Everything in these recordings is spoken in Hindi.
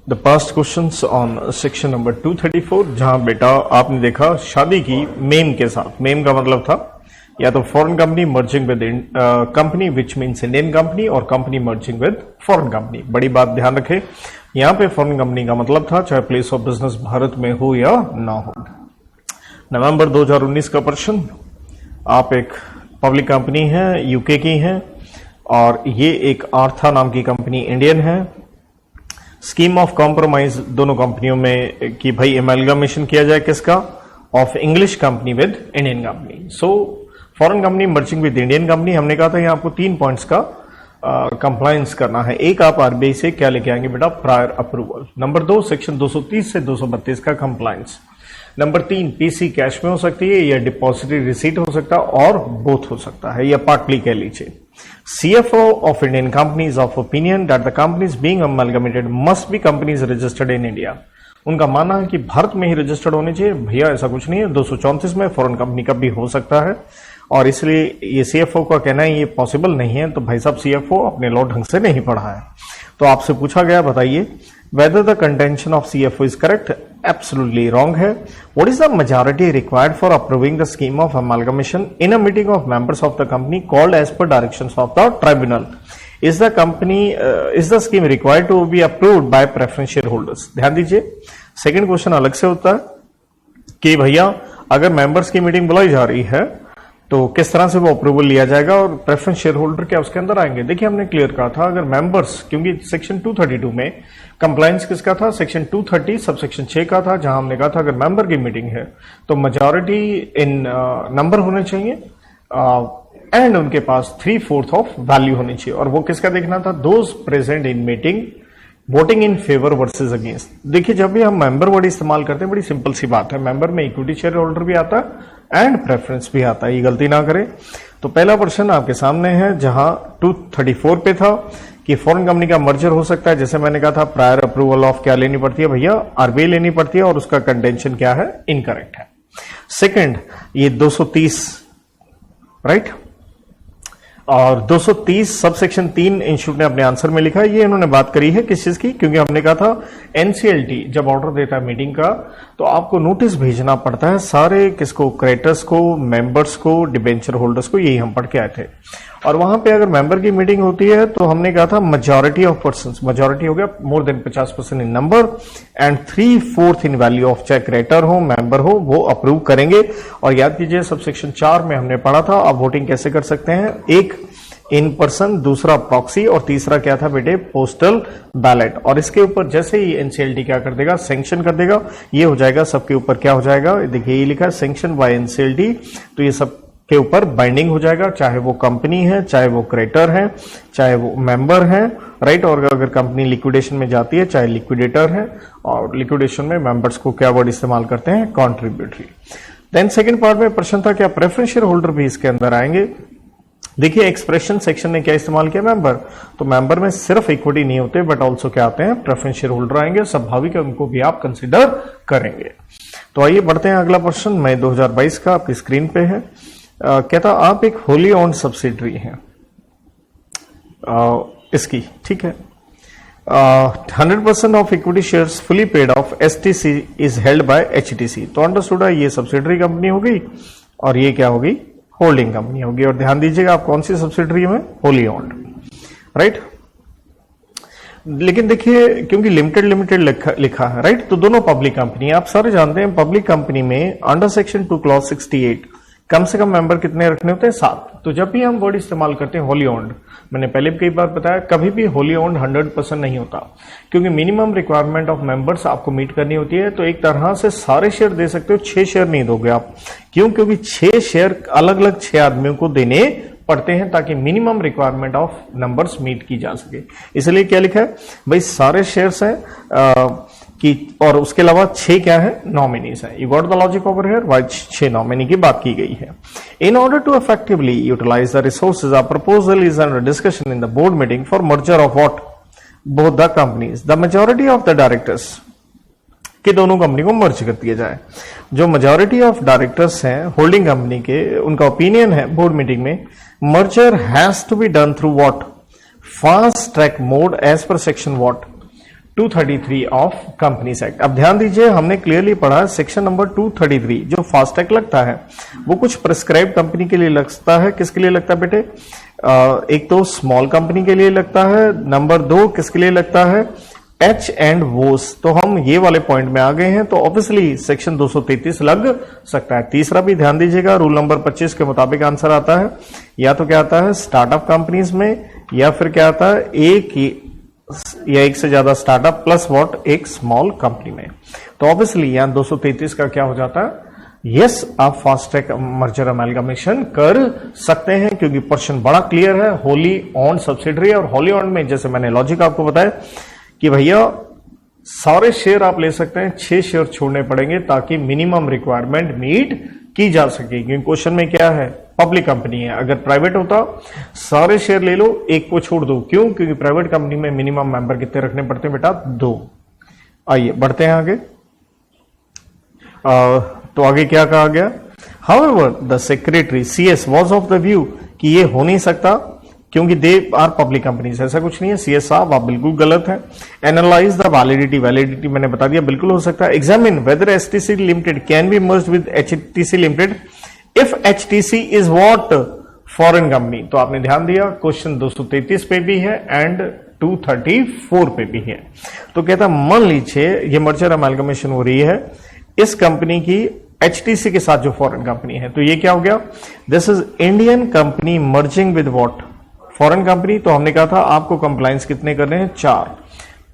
The past questions on section number 234, जहां बेटा आपने देखा शादी की मेम के साथ। मेम का मतलब था या तो foreign company merging with company which means Indian company, और company merging with foreign company. बड़ी बात ध्यान रखें, यहां पे फॉरेन कंपनी का मतलब था चाहे प्लेस ऑफ बिजनेस भारत में हो या ना हो। नवंबर 2019 का प्रश्न, आप एक पब्लिक कंपनी है, यूके की है, और ये एक आर्था नाम की कंपनी इंडियन है। स्कीम ऑफ कॉम्प्रोमाइज दोनों कंपनियों में कि भाई एमलगमेशन किया जाए किसका, of English company with Indian company. So foreign company merging with Indian company, हमने कहा था यहां आपको 3 पॉइंट्स का कंप्लायंस करना है। एक, आप आरबीआई से क्या लेके आएंगे बेटा, प्रायर अप्रूवल। नंबर 2, सेक्शन 230 से 232 का कंप्लायंस। नंबर 3, पीसी कैश में हो सकती है या डिपॉजिटरी रिसीट हो सकता है, और बोथ हो सकता है या पार्टली कह लीजिए। CFO of Indian company is of opinion that the companies being amalgamated must be companies registered in India. उनका मानना है कि भारत में ही रजिस्टर्ड होने चाहिए। भैया ऐसा कुछ नहीं है, 234 में फॉरेन कंपनी का भी हो सकता है, और इसलिए ये CFO का कहना है ये पॉसिबल नहीं है। तो भाई साहब CFO अपने लॉ ढंग से नहीं पढ़ा है। तो आपसे पूछा गया, बताइए whether the contention of CFO is correct, absolutely wrong है। What is the majority required for approving the scheme of amalgamation in a meeting of members of the company called as per directions of the tribunal? Is the scheme required to be approved by preference shareholders? ध्यान दीजिए, सेकंड क्वेश्चन अलग से होता है कि भैया अगर मेंबर्स की मीटिंग बुलाई जा रही है तो किस तरह से वो अप्रूवल लिया जाएगा, और प्रेफरेंस शेयर होल्डर क्या उसके अंदर आएंगे। देखिए हमने क्लियर कहा था, अगर मेंबर्स, क्योंकि सेक्शन 232 में कंप्लायंस किसका था, सेक्शन 230 सब सेक्शन 6 का था, जहां हमने कहा था अगर मेंबर की मीटिंग है तो मेजॉरिटी इन नंबर होने चाहिए एंड उनके पास 3/4 ऑफ वैल्यू होनी चाहिए। और वो किसका देखना था, those present in meeting voting in favour versus against. देखिए जब भी हम मेंबर वर्ड इस्तेमाल करते हैं, बड़ी सिंपल सी बात है, मेंबर में इक्विटी शेयर होल्डर भी आता है एंड प्रेफरेंस भी आता है, ये गलती ना करें। तो पहला प्रश्न आपके सामने है, जहां 234 पे था कि फॉरेन कंपनी का मर्जर हो सकता है, जैसे मैंने कहा था प्रायर अप्रूवल ऑफ क्या लेनी पड़ती है भैया, आरबीआई लेनी पड़ती है, और उसका कंटेंशन क्या है, इनकरेक्ट है। सेकंड, ये 230 राइट, और 230 सब सेक्शन 3 इंस्टीट्यूट ने अपने आंसर में लिखा है। ये इन्होंने बात करी है किस चीज की, क्योंकि हमने कहा था एनसीएलटी जब ऑर्डर देता है मीटिंग का तो आपको नोटिस भेजना पड़ता है सारे किसको, क्रेडिटर्स को, मेंबर्स को, डिबेंचर होल्डर्स को, यही हम पढ़ के आए थे। और वहां पे अगर मेंबर की मीटिंग होती है तो हमने कहा था मेजॉरिटी ऑफ पर्संस, मेजॉरिटी हो गया more than 50% in number and 3/4 in value of, चाहे क्रेडिटर हो मेंबर हो, वो अप्रूव करेंगे। और याद कीजिए सब सेक्शन 4 में हमने पढ़ा था आप वोटिंग कैसे कर सकते हैं, एक इन पर्सन, दूसरा प्रॉक्सी, और तीसरा क्या था बेटे, पोस्टल बैलेट। और इसके ऊपर जैसे ही एनसीएलटी क्या कर देगा, सैंक्शन कर देगा, ये हो जाएगा सबके ऊपर क्या हो जाएगा, देखिए ये लिखा है सैंक्शन बाय एनसीएलटी, तो ये सब के ऊपर बाइंडिंग हो जाएगा, चाहे वो कंपनी है, चाहे वो क्रेडिटर है, चाहे वो मेंबर है, राइट। और अगर कंपनी लिक्विडेशन में जाती है, चाहे लिक्विडेटर है, और लिक्विडेशन में मेंबर्स को क्या वर्ड इस्तेमाल करते हैं, कॉन्ट्रीब्यूटरी। देन सेकंड पार्ट में प्रश्न था क्या प्रेफरेंस शेयर होल्डर भी इसके अंदर आएंगे। देखिए एक्सप्रेशन सेक्शन ने क्या इस्तेमाल किया, मेंबर, तो मेंबर में सिर्फ इक्विटी नहीं होते बट ऑल्सो क्या आते हैं, प्रेफरेंस शेयर होल्डर आएंगे, स्वाभाविक है उनको भी आप कंसिडर करेंगे। तो आइए बढ़ते हैं अगला प्रश्न, मई 2022 का आपकी स्क्रीन पे है। कहता आप एक होली ओन्ड सब्सिडरी हैं इसकी, ठीक है। 100% of equity shares fully paid of STC is held by HTC. तो अंडरस्टूड है ये सब्सिडरी कंपनी होगी और ये क्या होगी, होल्डिंग कंपनी होगी। और ध्यान दीजिएगा आप कौन सी सब्सिडरी में, होली ओन्ड, राइट। लेकिन देखिए क्योंकि लिमिटेड लिखा है, राइट, तो दोनों पब्लिक कंपनी, आप सारे जानते हैं पब्लिक कंपनी में अंडर सेक्शन 2 क्लॉज 68 कम से कम मेंबर कितने रखने होते हैं, 7। तो जब भी हम वर्ड इस्तेमाल करते हैं होली ओन्ड, मैंने पहले भी कई बार बताया, कभी भी होली ओन्ड 100% नहीं होता, क्योंकि मिनिमम रिक्वायरमेंट ऑफ मेंबर्स आपको मीट करनी होती है। तो एक तरह से सारे शेयर दे सकते हो, 6 शेयर नहीं दोगे आप, क्यों, क्योंकि 6 शेयर अलग अलग 6 आदमियों को देने पड़ते हैं ताकि minimum requirement of numbers meet की जा सके। इसलिए क्या लिखा है भाई, सारे शेयर्स हैं कि, और उसके अलावा 6 क्या है, नॉमिनीज है। You got the logic over here, why 6 nominee की बात की गई है। In order to effectively utilise the resources, a proposal is under discussion in the board meeting for merger of what, both the companies. The majority of the directors, कि दोनों कंपनी को मर्ज कर दिया जाए। जो मेजॉरिटी ऑफ डायरेक्टर्स हैं होल्डिंग कंपनी के, उनका ओपिनियन है बोर्ड मीटिंग में, merger has to be done through what, fast track mode as per section what 233 of companies act. अब ध्यान दीजिए, हमने क्लियरली पढ़ा सेक्शन नंबर 233 जो फास्टैग लगता है वो कुछ प्रिस्क्राइब कंपनी के लिए लगता है। किसके लिए लगता है बेटे? एक तो स्मॉल कंपनी के लिए लगता है, नंबर 2 किसके लिए लगता है? एच एंड वोस। तो हम ये वाले पॉइंट में आ गए हैं, तो ऑब्वियसली सेक्शन 233 लग सकता है। तीसरा भी ध्यान दीजिएगा, रूल नंबर 25 के मुताबिक आंसर आता है, या तो क्या आता है स्टार्टअप कंपनीज में, या फिर क्या आता है एक से ज्यादा स्टार्टअप प्लस व्हाट एक स्मॉल कंपनी में। तो ऑब्वियसली यहां 233 का क्या हो जाता है? यस, आप फास्ट ट्रैक मर्जर अमेलगमेशन कर सकते हैं, क्योंकि पोर्शन बड़ा क्लियर है। होली ऑन सब्सिडरी और होली ऑन में जैसे मैंने लॉजिक आपको बताया कि भैया सारे शेयर आप ले सकते हैं, 6 शेयर छोड़ने पड़ेंगे ताकि मिनिमम रिक्वायरमेंट मीट की जा सके। क्योंकि क्वेश्चन में क्या है? पब्लिक कंपनी है। अगर प्राइवेट होता सारे शेयर ले लो, एक को छोड़ दो। क्यों? क्योंकि प्राइवेट कंपनी में मिनिमम मेंबर कितने रखने पड़ते हैं बेटा? 2। आइए बढ़ते हैं आगे। तो आगे क्या कहा गया? However the secretary CS was of the view कि ये हो नहीं सकता क्योंकि दे आर पब्लिक कंपनीज। ऐसा कुछ नहीं है CS साहब, आप बिल्कुल गलत है। एनालाइज द वैलिडिटी मैंने बता दिया, बिल्कुल हो सकता है। Examine whether HTC limited can be merged with HTC limited if HTC is what? Foreign company. तो आपने ध्यान दिया, क्वेश्चन 233 पे भी है एंड 234 पे भी है। तो कहता मान लीजिए ये मर्जर अमेलगमेशन हो रही है इस कंपनी की HTC के साथ जो फॉरेन कंपनी है, तो ये क्या हो गया? This is Indian company merging with what? Foreign company. तो हमने कहा था आपको कंप्लायंस कितने करने हैं? 4।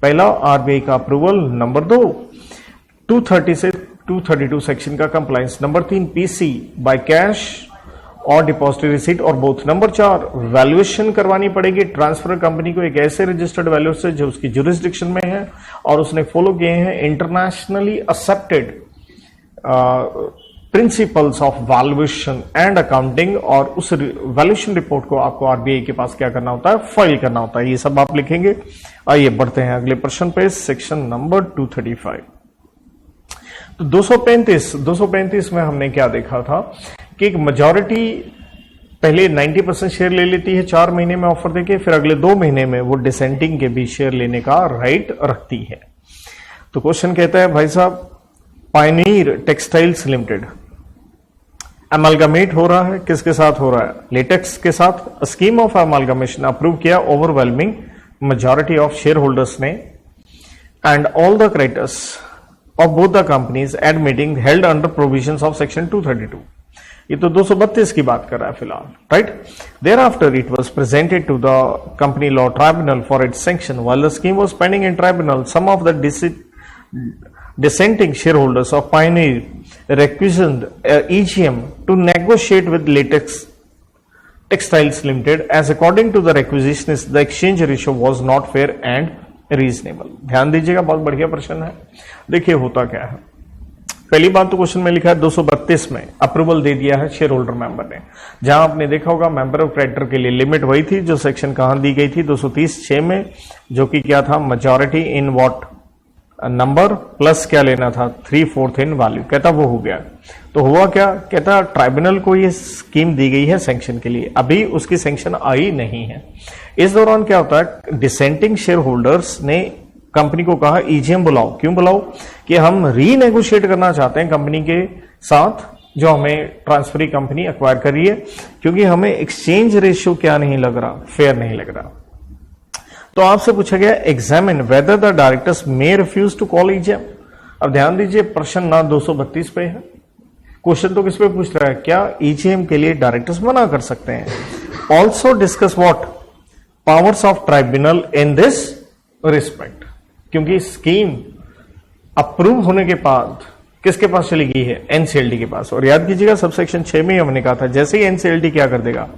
पहला RBI का अप्रूवल, नंबर 2 230 से 232 सेक्शन का compliance, number 3 PC by cash और डिपॉजिटरी रिसीट और बोथ, नंबर 4 वैल्यूएशन करवानी पड़ेगी ट्रांसफर कंपनी को एक ऐसे रजिस्टर्ड वैल्यू से जो उसकी जुरिस्डिक्शन में है और उसने फॉलो किए हैं internationally accepted principles of valuation and accounting, और उस वैल्यूएशन रिपोर्ट को आपको RBI के पास क्या करना होता है? फाइल करना होता है। ये सब आप लिखेंगे। आइए बढ़ते हैं अगले प्रश्न पे, सेक्शन नंबर 235। तो 235 में हमने क्या देखा था कि एक मेजॉरिटी पहले 90% शेयर ले लेती है 4 महीने में ऑफर देके, फिर अगले 2 महीने में वो डिसेंटिंग के भी शेयर लेने का राइट रखती है। तो क्वेश्चन कहता है भाई साहब पायनीर टेक्सटाइल्स लिमिटेड अमालगमेट हो रहा है, किसके साथ हो रहा है? लेटेक्स के साथ। स्कीम ऑफ अमालगमेशन अप्रूव किया overwhelming majority of shareholders ने, and all the creditors of both the companies at meeting held under provisions of section 232। ये तो 232 की बात कर रहा है फिलहाल, right? There after it was presented to the company law tribunal for its sanction while the scheme was pending in tribunal. Some of the dissenting shareholders of Pioneer requested EGM to negotiate with Latex Textiles Limited as according to the requisitions the exchange ratio was not fair and reasonable। ध्यान दीजिएगा, बहुत बढ़िया प्रश्न है। देखिए होता क्या है। पहली बात तो क्वेश्चन में लिखा है 232 में अप्रूवल दे दिया है शेयर होल्डर मेंबर ने। जहां आपने देखा होगा मेंबर ऑफ क्रेडिटर के लिए लिमिट वही थी जो सेक्शन कहां दी गई थी 230(6) में, जो कि क्या था? Majority in what number plus क्या लेना था? 3/4 इन वैल्यू। कहता वो हो गया। तो हुआ क्या? कहता ट्राइब्यूनल को ये स्कीम दी गई है सैंक्शन के लिए, अभी उसकी सैंक्शन आई नहीं है। इस दौरान क्या होता है? डिसेंटिंग शेयर होल्डर्स ने कंपनी को कहा EGM बुलाओ। क्यों बुलाओ? कि हम रीनेगोशिएट करना चाहते हैं कंपनी के साथ जो हमें ट्रांसफरी कंपनी एक्वायर कर रही है, क्योंकि हमें एक्सचेंज रेशियो क्या नहीं लग रहा? फेयर नहीं लग रहा। तो आपसे पूछा गया examine whether the directors may refuse to call EGM। अब ध्यान दीजिए प्रश्न ना 232 पे है, क्वेश्चन तो किस पे पूछ रहा है? क्या EGM के लिए डायरेक्टर्स मना कर सकते हैं? Also discuss what powers of tribunal in this respect, क्योंकि स्कीम अप्रूव होने के बाद किसके पास चली गई है? NCLT के पास। और याद कीजिएगा सबसेक्शन 6 में हमने कहा था जैसे ही NCLT क्या कर देगा?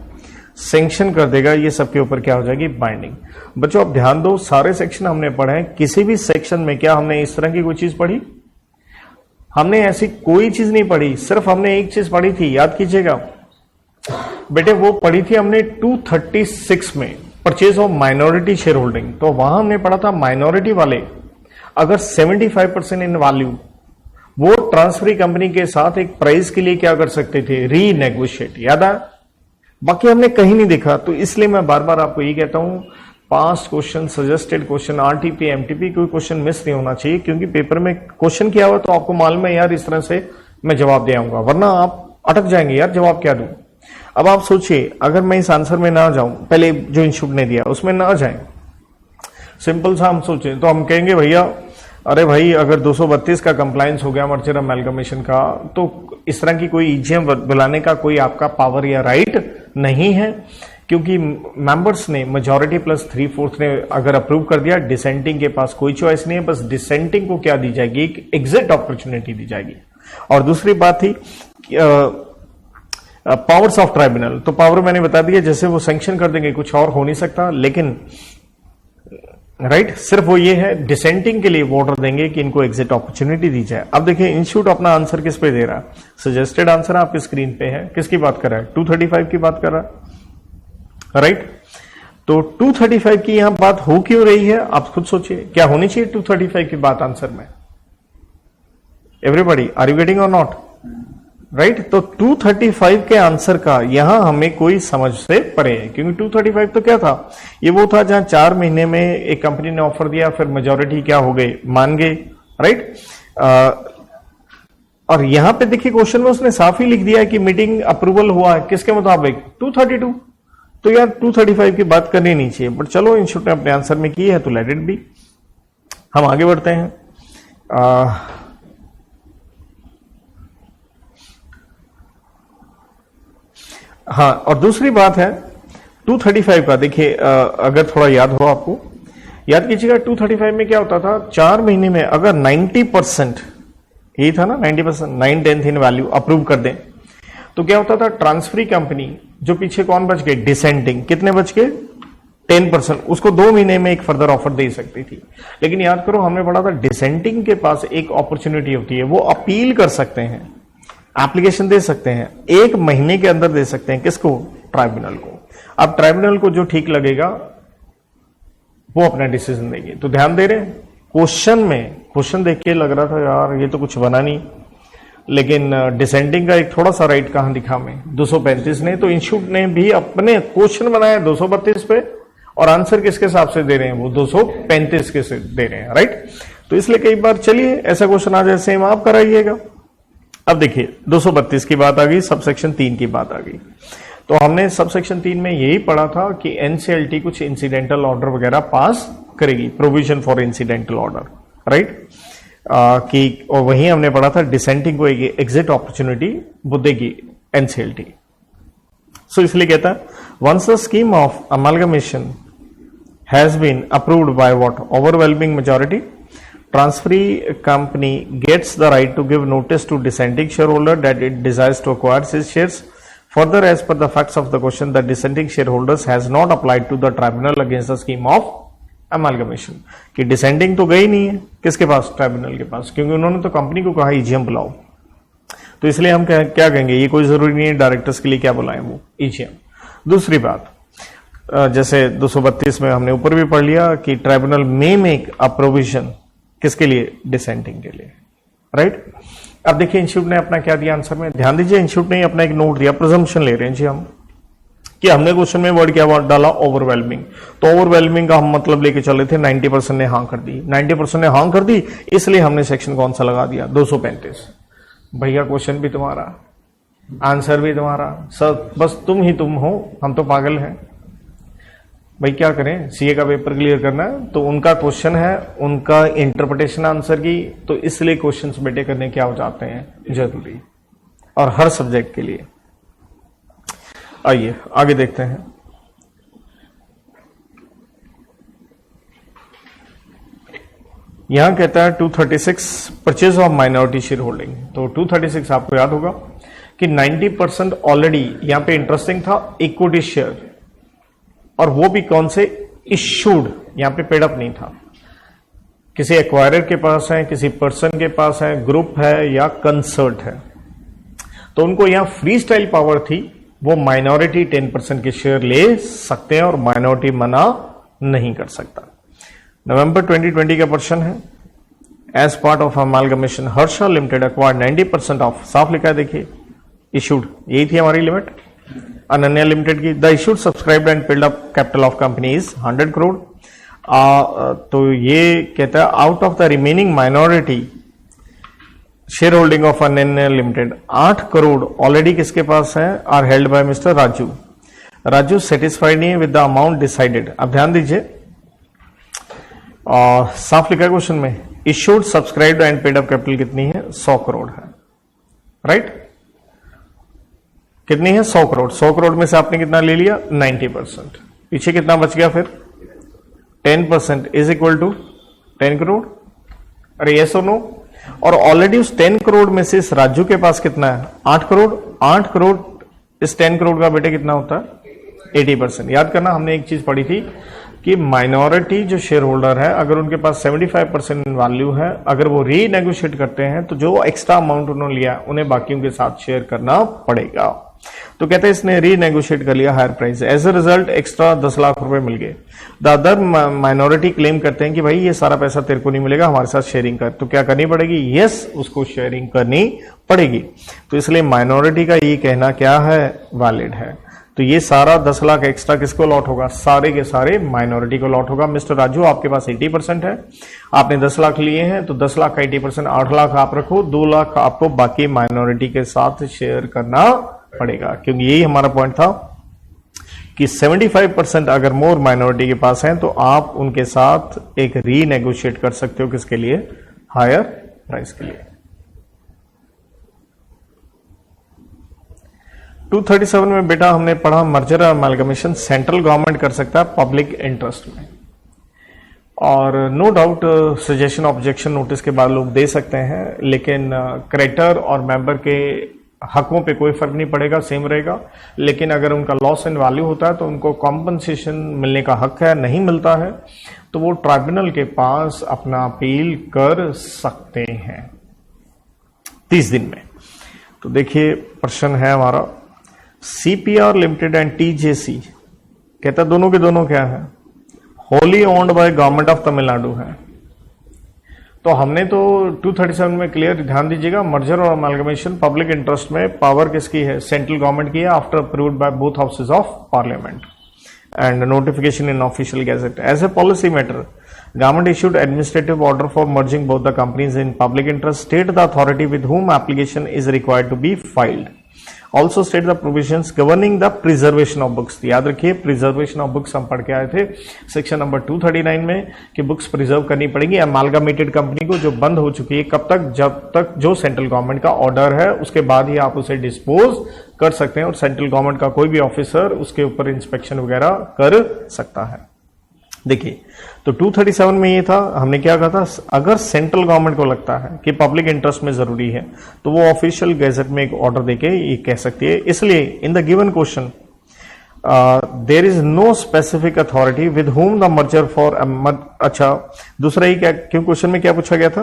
सैंक्शन कर देगा, ये सबके ऊपर क्या हो जाएगी? बाइंडिंग। बच्चों आप ध्यान दो, सारे सेक्शन हमने पढ़े हैं, किसी भी सेक्शन में क्या हमने इस तरह की कोई चीज पढ़ी? हमने ऐसी कोई चीज नहीं पढ़ी, सिर्फ हमने एक चीज पढ़ी थी, याद कीजिएगा बेटे, वो पढ़ी थी हमने 236 में purchase of minority share holding. तो वहां हमने पढ़ा था माइनॉरिटी वाले अगर 75% इन वैल्यू वो ट्रांसफरी कंपनी के साथ एक प्राइस के लिए क्या कर सकते थे? रीनेगोशिएट। याद है? बाकी हमने कहीं नहीं देखा, तो इसलिए मैं बार बार आपको ये कहता हूं past question, suggested question, RTP, MTP, कोई क्वेश्चन मिस नहीं होना चाहिए, क्योंकि पेपर में क्वेश्चन किया हुआ तो आपको मालूम है यार इस तरह से मैं जवाब दे आऊंगा, वरना आप अटक जाएंगे यार जवाब क्या दूं। अब आप सोचिए अगर मैं इस आंसर में ना जाऊं, पहले जो इंस्टीट्यूट ने दिया उसमें ना जाए, सिंपल सा हम सोचें तो हम कहेंगे भैया अरे भाई अगर 232 का कंप्लायंस हो गया मर्जर अमेलगमेशन का, तो इस तरह की कोई ईजीएम बुलाने का कोई आपका पावर या राइट नहीं है, क्योंकि मेंबर्स ने मेजॉरिटी प्लस 3/4 ने अगर अप्रूव कर दिया, डिसेंटिंग के पास कोई चॉइस नहीं है, बस डिसेंटिंग को क्या दी जाएगी, एक एग्जिट अपॉर्चुनिटी दी जाएगी। और दूसरी बात थी पावर्स ऑफ ट्राइब्यूनल, तो पावर मैंने बता दिया, जैसे वो सैंक्शन कर देंगे कुछ और हो नहीं सकता, लेकिन राइट सिर्फ वो ये है डिसेंटिंग के लिए वो ऑर्डर देंगे कि इनको एग्जिट अपॉर्चुनिटी दी जाए। अब देखिए इंस्टीट्यूट अपना आंसर किस पे दे रहा है, सजेस्टेड आंसर आपके स्क्रीन पे है, किसकी बात कर रहा है, 235 की बात कर रहा है, राइट। तो 235 की यहां बात हो क्यों रही है, आप खुद सोचिए, क्या होनी चाहिए 235 की बात आंसर में, एवरीबॉडी आर यू गेटिंग और नॉट, राइट। तो 235 के आंसर का यहां हमें कोई समझ से परे है, क्योंकि 235 तो क्या था, ये वो था जहां 4 महीने में एक कंपनी ने ऑफर दिया, फिर मेजॉरिटी क्या हो गए, मान गए, राइट। और यहां पे देखिए क्वेश्चन में उसने साफ ही लिख दिया है कि मीटिंग अप्रूवल हुआ है किसके मुताबिक, 232, तो यार 235 की बात करनी नहीं चाहिए, बट चलो इंस्टीट्यूट ने अपने आंसर में की है तो लेट इट बी। हम आगे बढ़ते हैं। हाँ, और दूसरी बात है 235 का, देखिए अगर थोड़ा याद हो आपको, याद कीजिएगा 235 में क्या होता था, 4 महीने में अगर 90%, यही था ना 90%, 9/10 इन वैल्यू अप्रूव कर दें, तो क्या होता था, ट्रांसफरी कंपनी जो पीछे कौन बच गए, डिसेंटिंग, कितने बच गए, 10%, उसको 2 महीने में एक फर्दर ऑफर दे सकती थी। लेकिन याद करो हमने पढ़ा था डिसेंटिंग के पास एक अपॉर्चुनिटी होती है, वो अपील कर सकते हैं, एप्लीकेशन दे सकते हैं, 1 महीने के अंदर दे सकते हैं, किसको, ट्राइब्यूनल को। अब ट्राइब्यूनल को जो ठीक लगेगा वो अपना डिसीजन देंगे। तो ध्यान दे रहे हैं, क्वेश्चन में क्वेश्चन देख के लग रहा था यार ये तो कुछ बना नहीं, लेकिन डिसेंटिंग का एक थोड़ा सा राइट कहां दिखा मैं, 235 ने, तो इंस्टीट्यूट ने भी अपने क्वेश्चन बनाया 232 पे, और आंसर किसके हिसाब से दे रहे हैं, वो 235 के से दे रहे हैं, राइट। तो इसलिए कई बार चलिए ऐसा क्वेश्चन आ जाए सेम आप कराइएगा। अब देखिए 232 की बात आ गई, सबसेक्शन 3 की बात आ गई, तो हमने सबसेक्शन 3 में यही पढ़ा था कि एनसीएलटी कुछ इंसिडेंटल ऑर्डर वगैरह पास करेगी, provision for incidental order, right, कि और वहीं हमने पढ़ा था डिसेंटिंग को एक एग्जिट अपॉर्चुनिटी वो देगी एनसीएलटी। सो इसलिए कहता है once the scheme of amalgamation has been approved by what, overwhelming majority, transferee company gets the right to give notice to dissenting shareholder that it desires to acquire his shares. Further, as per the facts of the question, the dissenting shareholders has not applied to the tribunal against the scheme of amalgamation. कि dissenting तो गई नहीं है किसके पास, ट्राइब्यूनल के पास, क्योंकि उन्होंने तो कंपनी को कहा ईजीएम बुलाओ, तो इसलिए हम क्या कहेंगे, ये कोई जरूरी नहीं है डायरेक्टर्स के लिए क्या बुलाएं, वो ईजीएम। दूसरी बात, जैसे 232 में हमने ऊपर भी पढ़ लिया कि ट्राइब्यूनल में मेक अ प्रोविजन किसके लिए, डिसेंटिंग के लिए, राइट। अब देखिए इंस्टीट्यूट ने अपना क्या दिया आंसर में, ध्यान दीजिए इंस्टीट्यूट ने अपना एक नोट दिया, प्रिजम्पशन ले रहे हैं जी हम, कि हमने क्वेश्चन में वर्ड क्या वर्ड डाला, ओवरवेलमिंग, तो ओवरवेलमिंग का हम मतलब लेके चले थे 90% ने हाँ कर दी, 90% ने हाँ कर दी, इसलिए हमने सेक्शन कौन सा लगा दिया, 235। भैया क्वेश्चन भी तुम्हारा, आंसर भी तुम्हारा, सब बस तुम ही तुम हो, हम तो पागल हैं भाई, क्या करें, सीए का पेपर क्लियर करना है, तो उनका क्वेश्चन है, उनका इंटरप्रिटेशन आंसर की, तो इसलिए क्वेश्चंस बेटे करने क्या हो जाते हैं जरूरी, और हर सब्जेक्ट के लिए। आइए आगे देखते हैं। यहां कहता है 236 purchase of minority share holding, तो 236 आपको याद होगा कि 90% ऑलरेडी यहां पे इंटरेस्टिंग था इक्विटी शेयर, और वो भी कौन से, इश्यूड, यहां पे पेड अप नहीं था, किसी एक्वायरर के पास है, किसी पर्सन के पास है, ग्रुप है या कंसर्ट है, तो उनको यहां फ्री स्टाइल पावर थी, वो माइनॉरिटी 10% के शेयर ले सकते हैं और माइनॉरिटी मना नहीं कर सकता। नवंबर 2020 का पर्सन है, as part of amalgamation Harsha limited acquired 90% of, साफ लिखा है देखिए, इश्यूड, यही थी हमारी लिमिट, अनन्या लिमिटेड की। The issued subscribed and paid up capital of company is 100 crore. तो ये कहता है out of the remaining minority shareholding of Ananya limited 8 crore already किसके पास है, are held by mister Raju. Raju satisfied नहीं है विद द अमाउंट डिसाइडेड। अब ध्यान दीजिए, साफ लिखा है क्वेश्चन में, issued subscribed and paid up capital कितनी है, 100 करोड़ है, राइट। कितनी है, 100 करोड़। 100 करोड़ में से आपने कितना ले लिया, 90%। पीछे कितना बच गया फिर, 10% इज इक्वल टू 10 करोड़। अरे यस और नो। और ऑलरेडी उस 10 करोड़ में से इस राजू के पास कितना है, 8 करोड़। 8 करोड़ इस 10 करोड़ का बेटे कितना होता है, 80%। याद करना, हमने एक चीज पढ़ी थी कि माइनॉरिटी जो शेयर होल्डर है, अगर उनके पास 75% वैल्यू है, अगर वो रीनेगोशिएट करते हैं तो जो एक्स्ट्रा अमाउंट उन्होंने लिया उन्हें बाकियों के साथ शेयर करना पड़ेगा। तो कहते हैं इसने रीनेगोशिएट कर लिया higher price, as a result extra 10 lakh रुपए मिल गए। द अदर माइनॉरिटी क्लेम करते हैं कि भाई ये सारा पैसा तेरे को नहीं मिलेगा, हमारे साथ शेयरिंग कर। तो क्या करनी पड़ेगी, यस, उसको शेयरिंग करनी पड़ेगी। तो इसलिए माइनॉरिटी का ये कहना क्या है, वैलिड है। तो ये सारा 10 लाख एक्स्ट्रा किसको लॉट होगा, सारे के सारे माइनॉरिटी को लॉट होगा। मिस्टर राजू, आपके पास 80% है, आपने 10 लाख लिए हैं, तो 10 लाख का 80% 8 लाख आप रखो, 2 लाख आपको बाकी माइनॉरिटी के साथ शेयर करना पड़ेगा। क्योंकि यही हमारा पॉइंट था कि 75% अगर मोर माइनॉरिटी के पास है तो आप उनके साथ एक रीनेगोशिएट कर सकते हो, किसके लिए, हायर प्राइस के लिए। 237 में बेटा हमने पढ़ा मर्जर और अमालगमेशन सेंट्रल गवर्नमेंट कर सकता है पब्लिक इंटरेस्ट में। और no doubt suggestion objection notice के बाद लोग दे सकते हैं, लेकिन क्रेडिटर और मेंबर के हकों पे कोई फर्क नहीं पड़ेगा, सेम रहेगा। लेकिन अगर उनका लॉस इन वैल्यू होता है तो उनको कॉम्पनसेशन मिलने का हक है, नहीं मिलता है तो वो ट्राइब्यूनल के पास अपना अपील कर सकते हैं 30 दिन में। तो देखिए प्रश्न है हमारा, सीपीआर लिमिटेड एंड टीजेसी कहता दोनों के दोनों क्या है, wholly owned by government of Tamil Nadu है। तो हमने तो 237 में क्लियर ध्यान दीजिएगा, मर्जर और अमालगमेशन पब्लिक इंटरेस्ट में पावर किसकी है, सेंट्रल गवर्नमेंट की है, after approved by both houses of parliament and notification in official gazette. As a policy matter, government issued administrative order for merging both the companies in public interest, state the authority with whom application is required to be filed, also state the provisions governing the preservation of books। याद रखिए preservation of books हम पढ़ के आए थे सेक्शन नंबर 239 में कि बुक्स प्रिजर्व करनी पड़ेगी अमालगमेटेड कंपनी को जो बंद हो चुकी है, कब तक, जब तक जो सेंट्रल गवर्नमेंट का ऑर्डर है उसके बाद ही आप उसे डिस्पोज कर सकते हैं, और सेंट्रल गवर्नमेंट का कोई भी ऑफिसर उसके ऊपर इंस्पेक्शन वगैरह कर सकता है। देखिए तो 237 में ये था, हमने क्या कहा था, अगर सेंट्रल गवर्नमेंट को लगता है कि पब्लिक इंटरेस्ट में जरूरी है तो वो ऑफिशियल गैजेट में एक ऑर्डर देके ये कह सकती है। इसलिए in the given question there is no specific authority with whom the merger for. अच्छा दूसरा ही क्या, क्यों क्वेश्चन में क्या पूछा गया था,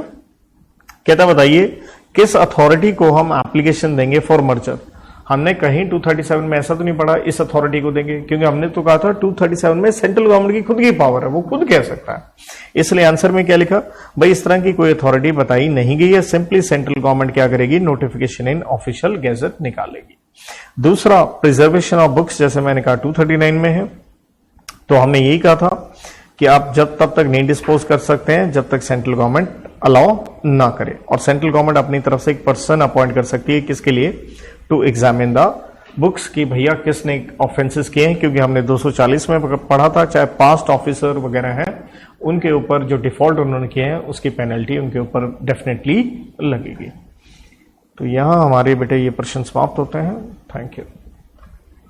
कहता बताइए किस अथॉरिटी को हम एप्लीकेशन देंगे फॉर मर्जर। हमने कहीं 237 में ऐसा तो नहीं पढ़ा इस अथॉरिटी को देंगे, क्योंकि हमने तो कहा था 237 में सेंट्रल गवर्नमेंट की खुद की पावर है, वो खुद कह सकता है। इसलिए आंसर में क्या लिखा, भाई इस तरह की कोई अथॉरिटी बताई नहीं गई है, सिंपली सेंट्रल गवर्नमेंट क्या करेगी, नोटिफिकेशन इन ऑफिशियल गैजेट निकालेगी। दूसरा प्रिजर्वेशन ऑफ बुक्स, जैसे मैंने कहा 239 में है, तो हमने यही कहा था कि आप जब तब तक नहीं डिस्पोज कर सकते हैं जब तक सेंट्रल गवर्नमेंट अलाउ ना करे, और सेंट्रल गवर्नमेंट अपनी तरफ से एक पर्सन अपॉइंट कर सकती है, किसके लिए, टू एग्जामिन द बुक्स की भैया किसने ऑफेंसेस किए हैं। क्योंकि हमने 240 में पढ़ा था, चाहे पास्ट ऑफिसर वगैरह हैं उनके ऊपर जो डिफॉल्ट उन्होंने किए हैं उसकी पेनल्टी उनके ऊपर डेफिनेटली लगेगी। तो यहां हमारे बेटे ये प्रश्न समाप्त होते हैं। Thank you.